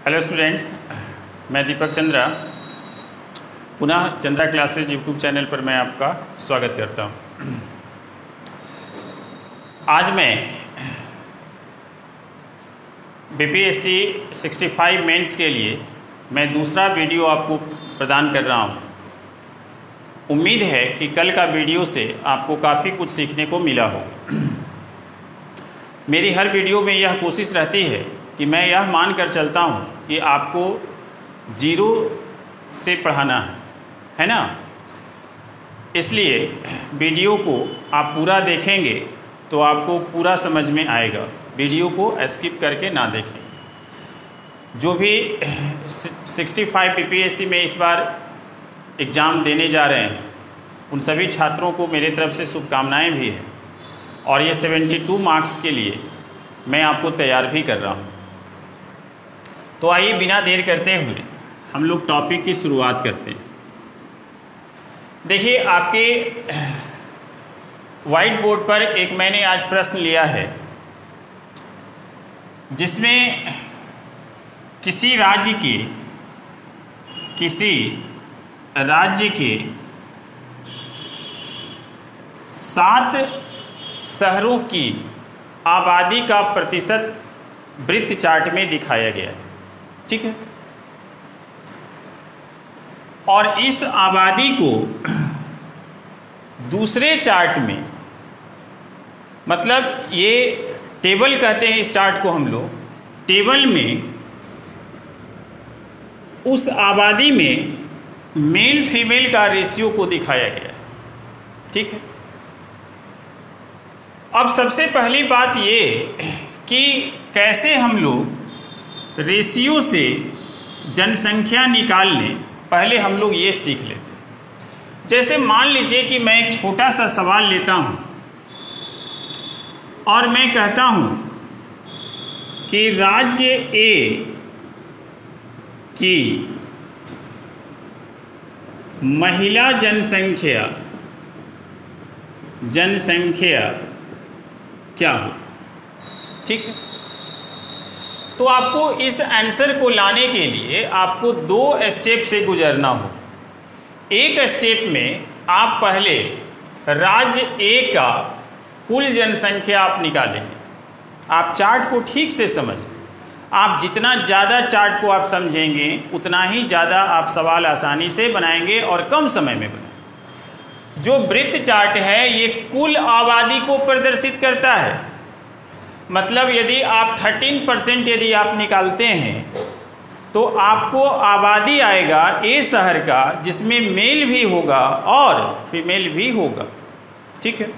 Hello students, मैं दीपक चंद्रा पुनः Chandra classes YouTube channel पर मैं आपका स्वागत करता हूं। आज मैं बीपीएससी 65 मेंस के लिए मैं दूसरा वीडियो आपको प्रदान कर रहा हूं। उम्मीद है कि कल का वीडियो से आपको काफ़ी कुछ सीखने को मिला हो। मेरी हर वीडियो में यह कोशिश रहती है कि मैं यह मान कर चलता हूँ कि आपको जीरो से पढ़ाना है ना। इसलिए वीडियो को आप पूरा देखेंगे तो आपको पूरा समझ में आएगा। वीडियो को स्किप करके ना देखें। जो भी 65 बीपीएससी में इस बार एग्ज़ाम देने जा रहे हैं उन सभी छात्रों को मेरे तरफ से शुभकामनाएं भी हैं, और ये 72 मार्क्स के लिए मैं आपको तैयार भी कर रहा हूँ। तो आइए बिना देर करते हुए हम लोग टॉपिक की शुरुआत करते हैं। देखिए, आपके वाइट बोर्ड पर एक मैंने आज प्रश्न लिया है जिसमें किसी राज्य के 7 शहरों की आबादी का प्रतिशत वृत्त चार्ट में दिखाया गया है। ठीक है, और इस आबादी को दूसरे चार्ट में, मतलब ये टेबल कहते हैं इस चार्ट को हम लोग, टेबल में उस आबादी में मेल फीमेल का रेशियो को दिखाया गया है। ठीक है, अब सबसे पहली बात ये कि कैसे हम लोग रेशियो से जनसंख्या निकाल लें, पहले हम लोग ये सीख लेते हैं। जैसे मान लीजिए कि मैं एक छोटा सा सवाल लेता हूं और मैं कहता हूं कि राज्य ए की महिला जनसंख्या क्या हो। ठीक है, तो आपको इस आंसर को लाने के लिए आपको 2 स्टेप से गुजरना हो। एक स्टेप में आप पहले राज्य ए का कुल जनसंख्या आप निकालेंगे। आप चार्ट को ठीक से समझें। आप जितना ज़्यादा चार्ट को आप समझेंगे उतना ही ज़्यादा आप सवाल आसानी से बनाएंगे और कम समय में बनाएंगे। जो वृत्त चार्ट है ये कुल आबादी को प्रदर्शित करता है। मतलब यदि आप 13% यदि आप निकालते हैं तो आपको आबादी आएगा ए शहर का जिसमें मेल भी होगा और फीमेल भी होगा। ठीक है,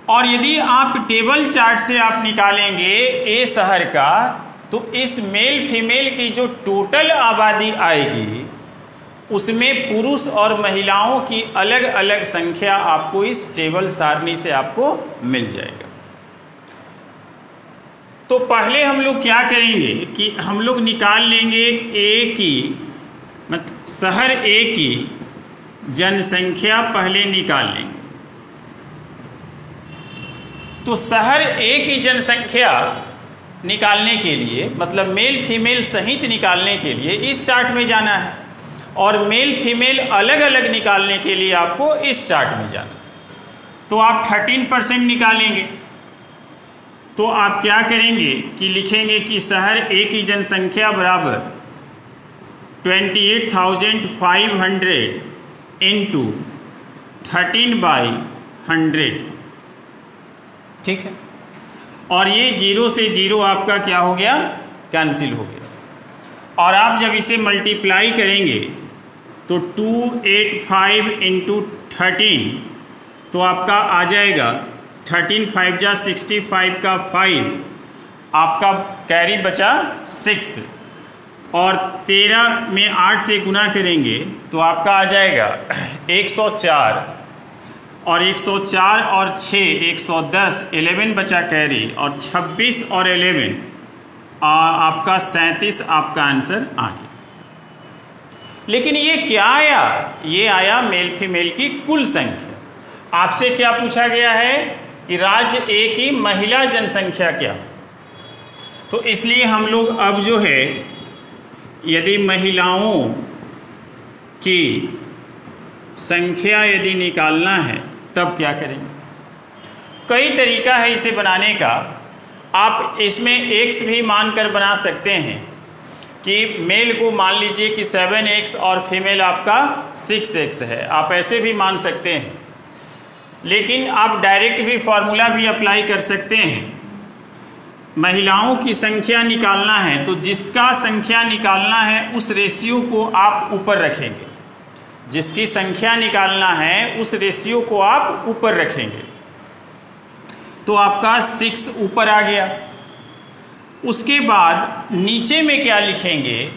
और यदि आप टेबल चार्ट से आप निकालेंगे ए शहर का तो इस मेल फीमेल की जो टोटल आबादी आएगी उसमें पुरुष और महिलाओं की अलग अलग संख्या आपको इस टेबल सारणी से आपको मिल जाएगा। तो पहले हम लोग क्या करेंगे कि हम लोग निकाल लेंगे ए की, मतलब शहर ए की जनसंख्या पहले निकाल लेंगे। तो शहर ए की जनसंख्या निकालने के लिए, मतलब मेल फीमेल सहित निकालने के लिए इस चार्ट में जाना है, और मेल फीमेल अलग अलग निकालने के लिए आपको इस चार्ट में जाना है। तो आप 13% निकालेंगे तो आप क्या करेंगे कि लिखेंगे कि शहर ए की जनसंख्या बराबर 28,500 इंटू 13/100। ठीक है, और ये 0 से 0 आपका क्या हो गया, कैंसिल हो गया। और आप जब इसे मल्टीप्लाई करेंगे तो 285 इंटू 13 तो आपका आ जाएगा 13 5 जा 65 का 5, आपका कैरी बचा 6, और 13 में 8 से गुना करेंगे तो आपका आ जाएगा 104, और 104 और 6 110, 11 बचा कैरी, और 26 और 11 आपका 37 आपका आंसर आ गया। लेकिन ये क्या आया, ये आया मेल फीमेल की कुल संख्या। आपसे क्या पूछा गया है कि राज्य ए की महिला जनसंख्या क्या। तो इसलिए हम लोग अब जो है यदि महिलाओं की संख्या यदि निकालना है तब क्या करेंगे। कई तरीका है इसे बनाने का। आप इसमें x भी मानकर बना सकते हैं कि मेल को मान लीजिए कि 7x और फीमेल आपका 6x है, आप ऐसे भी मान सकते हैं। लेकिन आप डायरेक्ट भी फॉर्मूला भी अप्लाई कर सकते हैं। महिलाओं की संख्या निकालना है तो जिसका संख्या निकालना है उस रेशियो को आप ऊपर रखेंगे, जिसकी संख्या निकालना है उस रेशियो को आप ऊपर रखेंगे। तो आपका 6 ऊपर आ गया। उसके बाद नीचे में क्या लिखेंगे,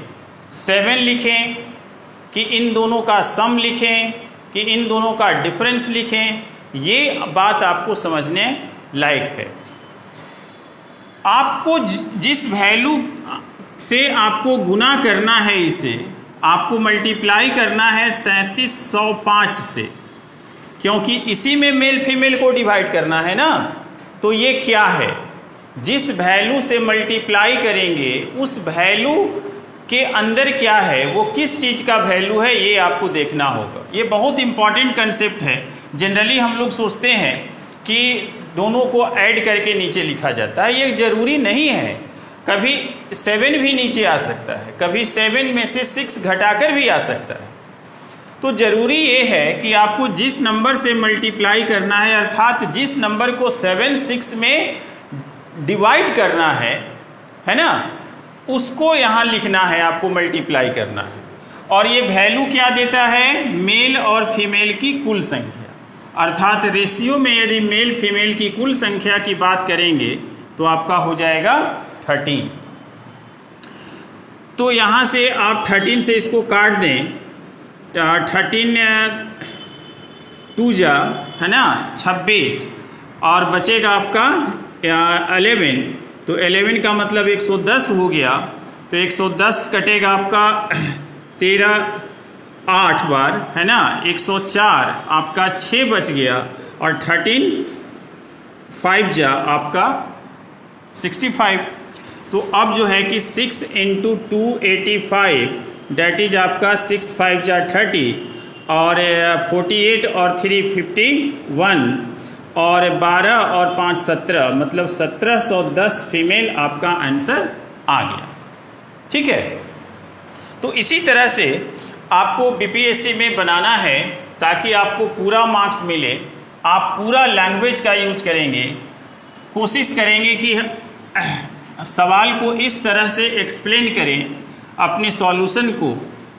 7 लिखें कि इन दोनों का सम लिखें कि इन दोनों का डिफरेंस लिखें, ये बात आपको समझने लायक है। आपको जिस वैल्यू से आपको गुना करना है, इसे आपको मल्टीप्लाई करना है 3705 से, क्योंकि इसी में मेल फीमेल को डिवाइड करना है ना। तो ये क्या है, जिस वैल्यू से मल्टीप्लाई करेंगे उस वैल्यू के अंदर क्या है, वो किस चीज़ का वैल्यू है, ये आपको देखना होगा। ये बहुत इंपॉर्टेंट कंसेप्ट है। जनरली हम लोग सोचते हैं कि दोनों को ऐड करके नीचे लिखा जाता है, ये जरूरी नहीं है। कभी 7 भी नीचे आ सकता है, कभी 7 में से 6 घटाकर भी आ सकता है। तो जरूरी ये है कि आपको जिस नंबर से मल्टीप्लाई करना है, अर्थात जिस नंबर को 7 6 में डिवाइड करना है ना, उसको यहाँ लिखना है, आपको मल्टीप्लाई करना है। और ये वैल्यू क्या देता है, मेल और फीमेल की कुल संख्या। अर्थात रेशियो में यदि मेल फीमेल की कुल संख्या की बात करेंगे तो आपका हो जाएगा 13। तो यहाँ से आप 13 से इसको काट दें, 13 2 जा है ना 26, और बचेगा आपका 11। तो 11 का मतलब 110 हो गया। तो 110 कटेगा आपका 13 8 बार है ना, 104 आपका 6 बच गया, और 13 5 जा आपका 65। तो अब जो है कि 6 × 2 85, डेट इज आपका 6 5 जा 30, और 48 और 3 51, और 12 और 5 17, मतलब 1710 फीमेल आपका आंसर आ गया। ठीक है। तो इसी तरह से आपको बीपीएससी में बनाना है ताकि आपको पूरा मार्क्स मिले। आप पूरा लैंग्वेज का यूज करेंगे, कोशिश करेंगे कि सवाल को इस तरह से एक्सप्लेन करें अपने सॉल्यूशन को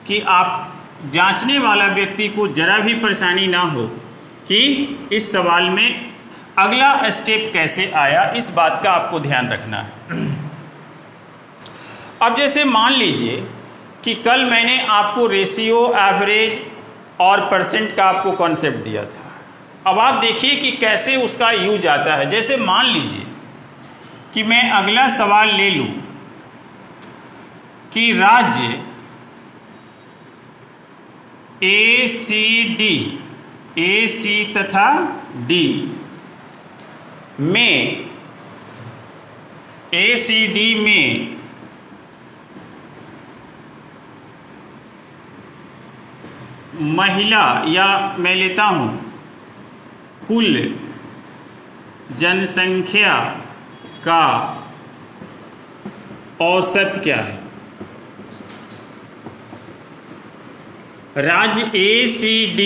कि आप जांचने वाला व्यक्ति को जरा भी परेशानी ना हो कि इस सवाल में अगला स्टेप कैसे आया, इस बात का आपको ध्यान रखना है। अब जैसे मान लीजिए कि कल मैंने आपको रेशियो, एवरेज और परसेंट का आपको कॉन्सेप्ट दिया था। अब आप देखिए कि कैसे उसका यूज आता है। जैसे मान लीजिए कि मैं अगला सवाल ले लूं कि राज्य ए सी तथा डी में, ACD में महिला, या मैं लेता हूं कुल जनसंख्या का औसत क्या है। राज्य ACD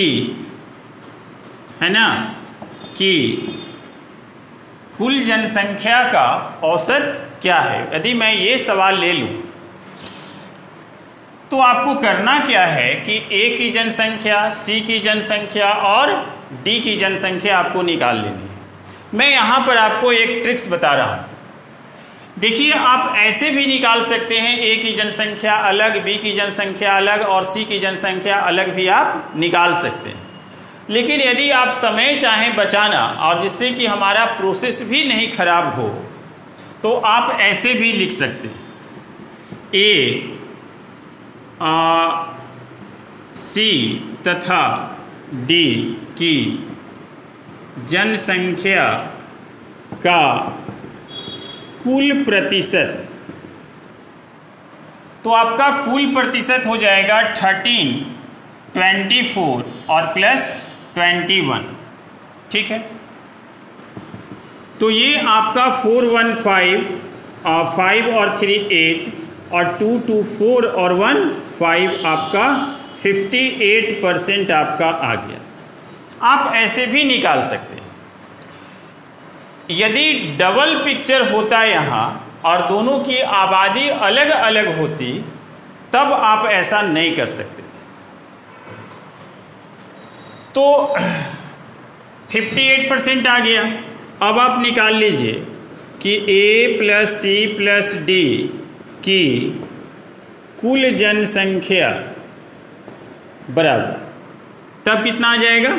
है ना कि कुल जनसंख्या का औसत क्या है। यदि मैं ये सवाल ले लूं तो आपको करना क्या है कि A की जनसंख्या, C की जनसंख्या और D की जनसंख्या आपको निकाल लेनी है। मैं यहाँ पर आपको एक ट्रिक्स बता रहा हूँ। देखिए, आप ऐसे भी निकाल सकते हैं, A की जनसंख्या अलग, B की जनसंख्या अलग और C की जनसंख्या अलग भी आप निकाल सकते हैं। लेकिन यदि आप समय चाहें बचाना और जिससे कि हमारा प्रोसेस भी नहीं खराब हो, तो आप ऐसे भी लिख सकते हैं, A, C तथा D की जनसंख्या का कुल प्रतिशत तो आपका कुल प्रतिशत हो जाएगा 13, 24 और प्लस 21। ठीक है, तो ये आपका 415 5 और 3 8 और 2 2 4 और 1 5 आपका 58% आपका आ गया। आप ऐसे भी निकाल सकते हैं, यदि डबल पिक्चर होता यहाँ और दोनों की आबादी अलग अलग होती तब आप ऐसा नहीं कर सकते थे। तो 58% आ गया। अब आप निकाल लीजिए कि A plus C plus D की कुल जनसंख्या बराबर, तब कितना आ जाएगा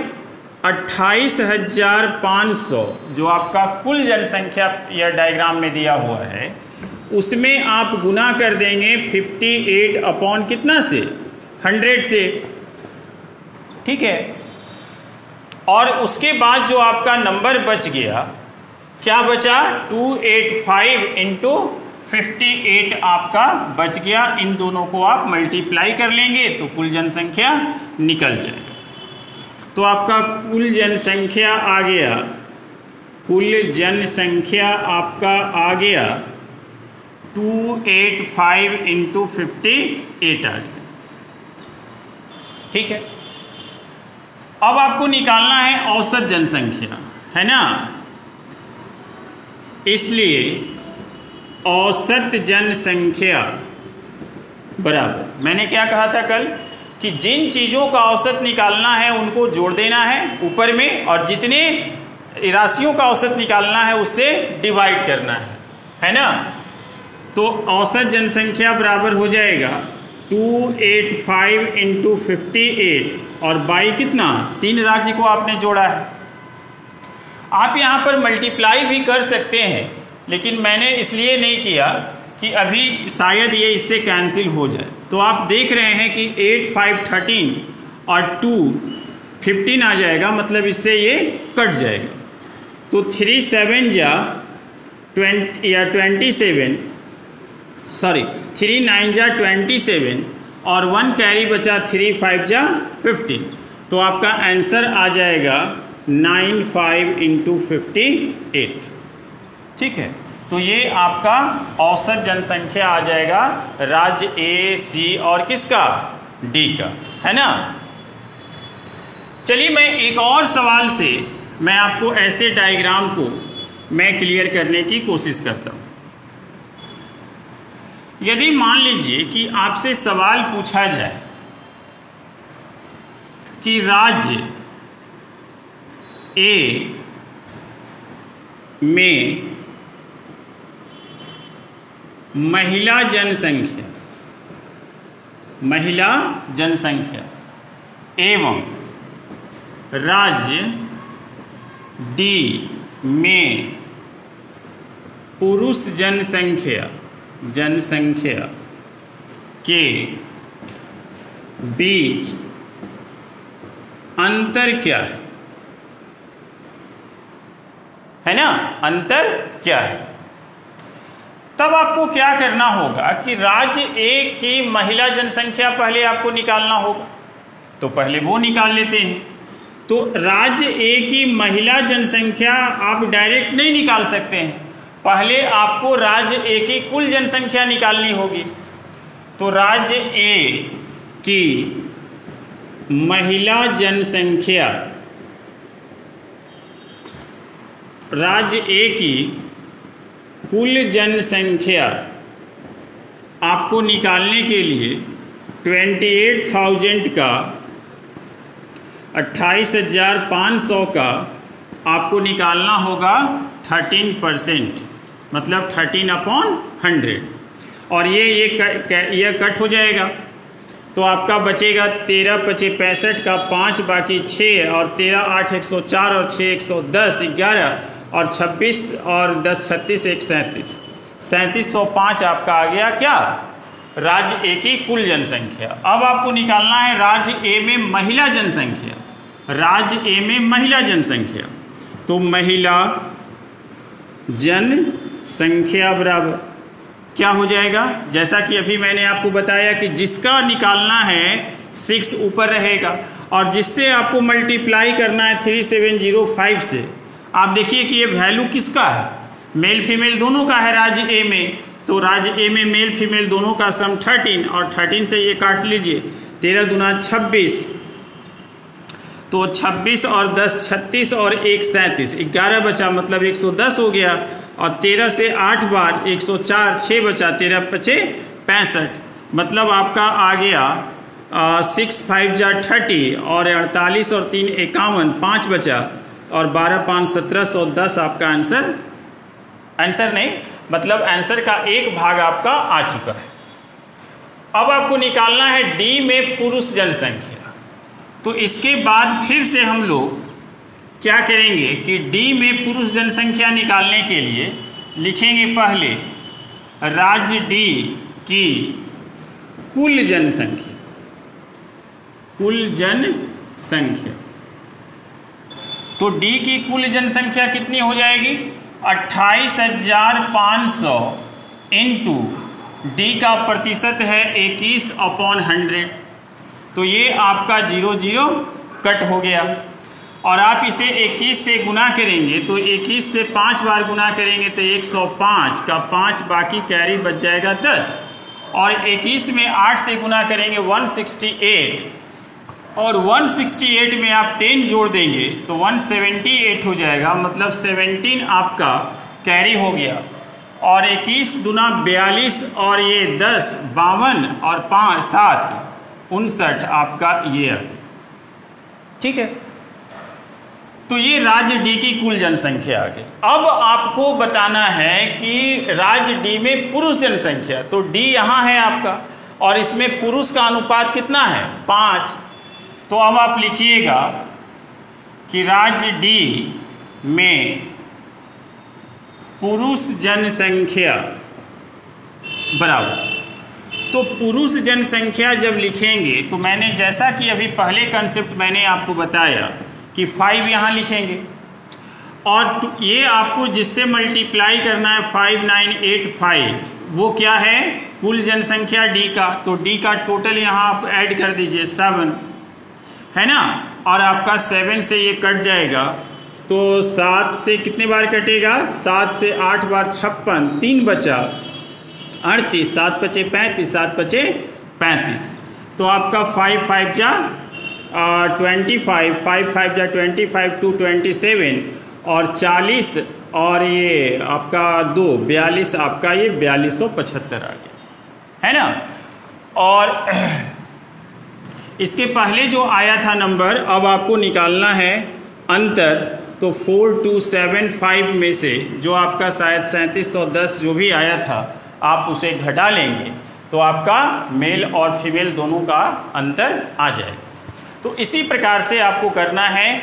28,500, जो आपका कुल जनसंख्या यह डायग्राम में दिया हुआ है, उसमें आप गुना कर देंगे 58 अपॉन कितना से 100 से। ठीक है, और उसके बाद जो आपका नंबर बच गया, क्या बचा 285 इंटू 58 आपका बच गया। इन दोनों को आप मल्टीप्लाई कर लेंगे तो कुल जनसंख्या निकल जाएगा। तो आपका कुल जनसंख्या आ गया, कुल जनसंख्या आपका आ गया 285 इंटू 58 आ गया। ठीक है, अब आपको निकालना है औसत जनसंख्या, है ना। इसलिए औसत जनसंख्या बराबर, मैंने क्या कहा था कल कि जिन चीज़ों का औसत निकालना है उनको जोड़ देना है ऊपर में, और जितने राशियों का औसत निकालना है उससे डिवाइड करना है ना। तो औसत जनसंख्या बराबर हो जाएगा 285 इंटू 58 और बाई कितना 3 राज्य को आपने जोड़ा है। आप यहाँ पर मल्टीप्लाई भी कर सकते हैं, लेकिन मैंने इसलिए नहीं किया कि अभी शायद ये इससे कैंसिल हो जाए। तो आप देख रहे हैं कि 8 5 13 और 2 15 आ जाएगा, मतलब इससे ये कट जाएगा। तो 3 7 जा 20 या 27, सॉरी 3 9 जा 27 और 1 कैरी बचा 3 5 जा 15। तो आपका आंसर आ जाएगा 95 इंटू 58। ठीक है, तो ये आपका औसत जनसंख्या आ जाएगा राज्य A, C और किसका D का, है ना। चलिए मैं एक और सवाल से मैं आपको ऐसे डायग्राम को मैं क्लियर करने की कोशिश करता हूं। यदि मान लीजिए कि आपसे सवाल पूछा जाए कि राज्य A में महिला जनसंख्या एवं राज्य D में पुरुष जनसंख्या के बीच अंतर क्या है ना, अंतर क्या है। तब आपको क्या करना होगा कि राज्य A की महिला जनसंख्या पहले आपको निकालना होगा, तो पहले वो निकाल लेते हैं। तो राज्य A की महिला जनसंख्या आप डायरेक्ट नहीं निकाल सकते हैं, पहले आपको राज्य A की कुल जनसंख्या निकालनी होगी। तो राज्य A की महिला जनसंख्या, राज्य A की कुल जनसंख्या आपको निकालने के लिए 28,000 का 28,500 का आपको निकालना होगा 13%, मतलब 13/100, और ये कट हो जाएगा। तो आपका बचेगा 13 5 65 का 5 बाकी 6 और 13 8 104 और 6 110 11 और 26 और 10 36 1 37 3705 आपका आ गया क्या राज्य A की कुल जनसंख्या। अब आपको निकालना है राज्य A में महिला जनसंख्या, राज्य A में महिला जनसंख्या। तो महिला जनसंख्या बराबर क्या हो जाएगा, जैसा कि अभी मैंने आपको बताया कि जिसका निकालना है 6 ऊपर रहेगा और जिससे आपको मल्टीप्लाई करना है 3705 से। आप देखिए कि ये वैल्यू किसका है, मेल फीमेल दोनों का है राज्य ए में, तो राज्य ए में मेल फीमेल दोनों का सम 13 और 13 से ये काट लीजिए, 13 दूना 26, तो 26 और 10 36 और 1 37, 11 बचा मतलब 110 हो गया और 13 से 8 बार 104, 6 बचा, 13 पचे 65, मतलब आपका आ गया 6 5 जा 30 और 48 और 3 51, 5 बचा और 12 5 1710 आपका आंसर नहीं मतलब आंसर का एक भाग आपका आ चुका है। अब आपको निकालना है डी में पुरुष जनसंख्या। तो इसके बाद फिर से हम लोग क्या करेंगे कि डी में पुरुष जनसंख्या निकालने के लिए लिखेंगे पहले राज्य डी की कुल जनसंख्या, कुल जनसंख्या। तो डी की कुल जनसंख्या कितनी हो जाएगी, 28,500 इंटू डी का प्रतिशत है 21/100, तो ये आपका 0 कट हो गया और आप इसे 21 से गुना करेंगे तो 21 से 5 बार गुना करेंगे तो 105 का 5 बाकी कैरी बच जाएगा 10 और 21 में 8 से गुना करेंगे 168 और 168 में आप 10 जोड़ देंगे तो 178 हो जाएगा, मतलब 17 आपका कैरी हो गया और 21 दूना 42 और ये 10 52 और 5 7 59 आपका ये, ठीक है। तो ये राज्य डी की कुल जनसंख्या आ गई। अब आपको बताना है कि राज्य डी में पुरुष जनसंख्या, तो डी यहाँ है आपका और इसमें पुरुष का अनुपात कितना है 5, तो अब आप लिखिएगा कि राज्य डी में पुरुष जनसंख्या बराबर, तो पुरुष जनसंख्या जब लिखेंगे तो मैंने जैसा कि अभी पहले कंसेप्ट मैंने आपको बताया कि 5 यहाँ लिखेंगे और ये आपको जिससे मल्टीप्लाई करना है 5985, वो क्या है कुल जनसंख्या डी का, तो डी का टोटल यहाँ आप ऐड कर दीजिए 7 है ना, और आपका 7 से ये कट जाएगा तो 7 से कितने बार कटेगा, 7 से 8 बार 56, 3 बचा 38, 7 पचे 35, 7 पचे 35, तो आपका 5 5 जा 25, 5 5 जा 25 2 27 और 40 और ये आपका 2 42, आपका ये 4275 आ गया है ना। और इसके पहले जो आया था नंबर, अब आपको निकालना है अंतर, तो 4275 में से जो आपका शायद 3710 जो भी आया था आप उसे घटा लेंगे तो आपका मेल और फीमेल दोनों का अंतर आ जाएगा। तो इसी प्रकार से आपको करना है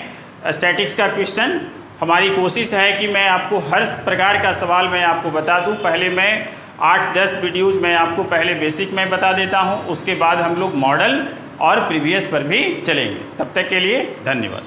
स्टैटिक्स का क्वेश्चन। हमारी कोशिश है कि मैं आपको हर प्रकार का सवाल मैं आपको बता दूं। पहले मैं 8-10 वीडियोज़ मैं आपको पहले बेसिक में बता देता हूं, उसके बाद हम लोग मॉडल और प्रीवियस पर भी चलेंगे। तब तक के लिए धन्यवाद।